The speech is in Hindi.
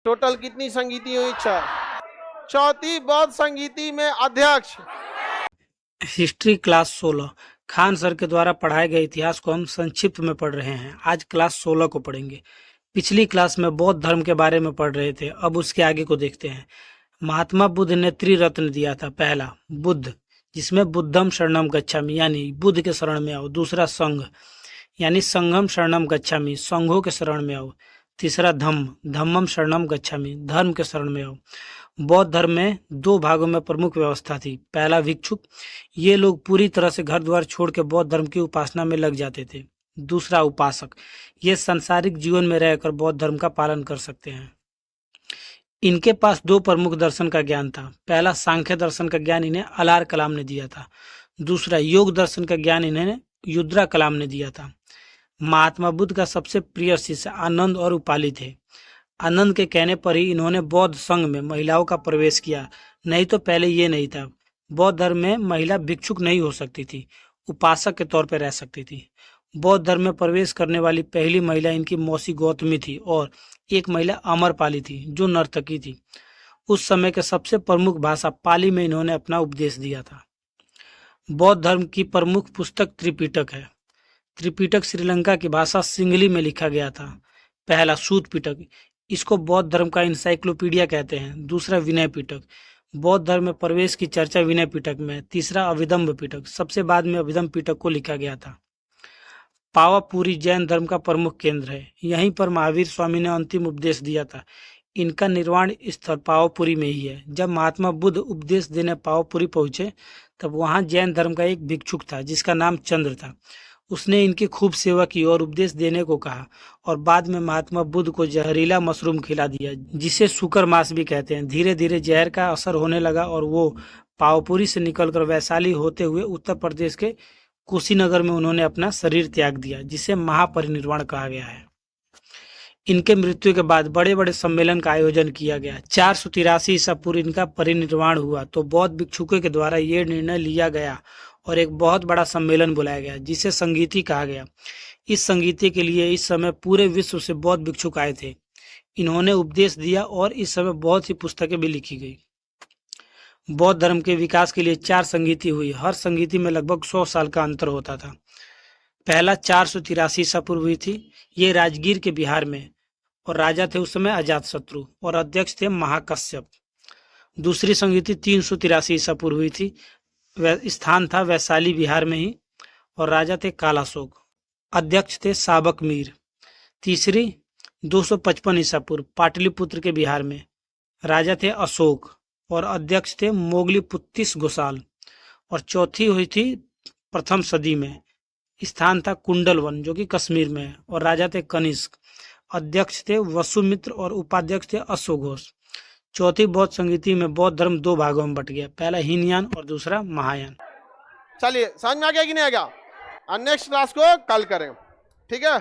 टोटल कितनी संगीति हुई? 6। चौथी बौद्ध संगीति में अध्यक्ष। हिस्ट्री क्लास 16 खान सर के द्वारा पढ़ाए गए इतिहास को हम संक्षिप्त में पढ़ रहे हैं। आज क्लास 16 को पढ़ेंगे। पिछली क्लास में बौद्ध धर्म के बारे में पढ़ रहे थे, अब उसके आगे को देखते हैं। महात्मा बुद्ध ने त्रिरत्न दिया था। पहला बुद्ध, जिसमें बुद्धम शरणम गच्छामि यानी बुद्ध के शरण में आओ। दूसरा संघ यानी संघम शरणम गच्छामि, संघों के शरण में आओ। तीसरा धम्म, धम्मम शरणम गच्छामि, धर्म के शरण में आओ। बौद्ध धर्म में 2 भागों में प्रमुख व्यवस्था थी। पहला भिक्षुक, ये लोग पूरी तरह से घर द्वार छोड़ के बौद्ध धर्म की उपासना में लग जाते थे। दूसरा उपासक, ये सांसारिक जीवन में रहकर बौद्ध धर्म का पालन कर सकते हैं। इनके पास 2 प्रमुख दर्शन का ज्ञान था। पहला सांख्य दर्शन का ज्ञान इन्हें अलार कलाम ने दिया था। दूसरा योग दर्शन का ज्ञान इन्हें युद्रा कलाम ने दिया था। महात्मा बुद्ध का सबसे प्रिय शिष्य आनंद और उपाली थे। आनंद के कहने पर ही इन्होंने बौद्ध संघ में महिलाओं का प्रवेश किया, नहीं तो पहले ये नहीं था। बौद्ध धर्म में महिला भिक्षुक नहीं हो सकती थी, उपासक के तौर पर रह सकती थी। बौद्ध धर्म में प्रवेश करने वाली पहली महिला इनकी मौसी गौतमी थी और एक महिला अमरपाली थी जो नर्तकी थी। उस समय के सबसे प्रमुख भाषा पाली में इन्होंने अपना उपदेश दिया था। बौद्ध धर्म की प्रमुख पुस्तक त्रिपिटक है। त्रिपिटक श्रीलंका की भाषा सिंगली में लिखा गया था। पहला सूत पिटक, इसको बौद्ध धर्म का इंसाइक्लोपीडिया कहते हैं। दूसरा विनय पिटक, बौद्ध धर्म में प्रवेश की चर्चा विनय पिटक में। तीसरा अभिधम्म पिटक, सबसे बाद में अभिधम्म पिटक को लिखा गया था। पावापुरी जैन धर्म का प्रमुख केंद्र है। यहीं पर महावीर स्वामी ने अंतिम उपदेश दिया था। इनका निर्वाण स्थल पावापुरी में ही है। जब महात्मा बुद्ध उपदेश देने पावापुरी पहुंचे तब वहां जैन धर्म का एक भिक्षुक था जिसका नाम चंद्र था। उसने इनकी खूब सेवा की और उपदेश देने को कहा और बाद में महात्मा बुद्ध को जहरीला मशरूम खिला दिया, जिसे शुकर मास भी कहते हैं। धीरे धीरे जहर का असर होने लगा और वो पावापुरी से निकलकर वैशाली होते हुए उत्तर प्रदेश के कुशीनगर में उन्होंने अपना शरीर त्याग दिया, जिसे महापरिनिर्वाण कहा गया है। इनके मृत्यु के बाद बड़े बड़े सम्मेलन का आयोजन किया गया। 483 ईसा पूर्व इनका परिनिर्वाण हुआ तो बौद्ध भिक्षुकों के द्वारा ये निर्णय लिया गया और एक बहुत बड़ा सम्मेलन बुलाया गया जिसे संगीति कहा गया। इस संगीति के लिए इस समय पूरे विश्व से बौद्ध भिक्षुक आए थे। इन्होंने उपदेश दिया और इस समय बहुत सी पुस्तकें भी लिखी गई। बौद्ध धर्म के विकास के लिए 4 संगीति हुई। हर संगीति में लगभग 100 साल का अंतर होता था। पहला 483 ईसा पूर्व हुई थी। ये राजगीर के बिहार में और राजा थे उस समय अजातशत्रु और अध्यक्ष थे महाकश्यप। दूसरी संगीति 383 ईसा पूर्व हुई थी। स्थान था वैशाली बिहार में ही और राजा थे कालाशोक, अध्यक्ष थे साबक मीर। तीसरी 255 ईसा पूर्व पाटलिपुत्र के बिहार में, राजा थे अशोक और अध्यक्ष थे मोगलीपुत्तिस गोसाल। और चौथी हुई थी प्रथम सदी में। स्थान था कुंडलवन जो कि कश्मीर में है और राजा थे कनिष्क, अध्यक्ष थे वसुमित्र और उपाध्यक्ष थे अश्वघोष। चौथी बौद्ध संगीति में बौद्ध धर्म 2 भागों में बट गया, पहला हीनयान और दूसरा महायान। चलिए समझ में आ गया कि नहीं आ गया? नेक्स्ट क्लास को कल करें, ठीक है।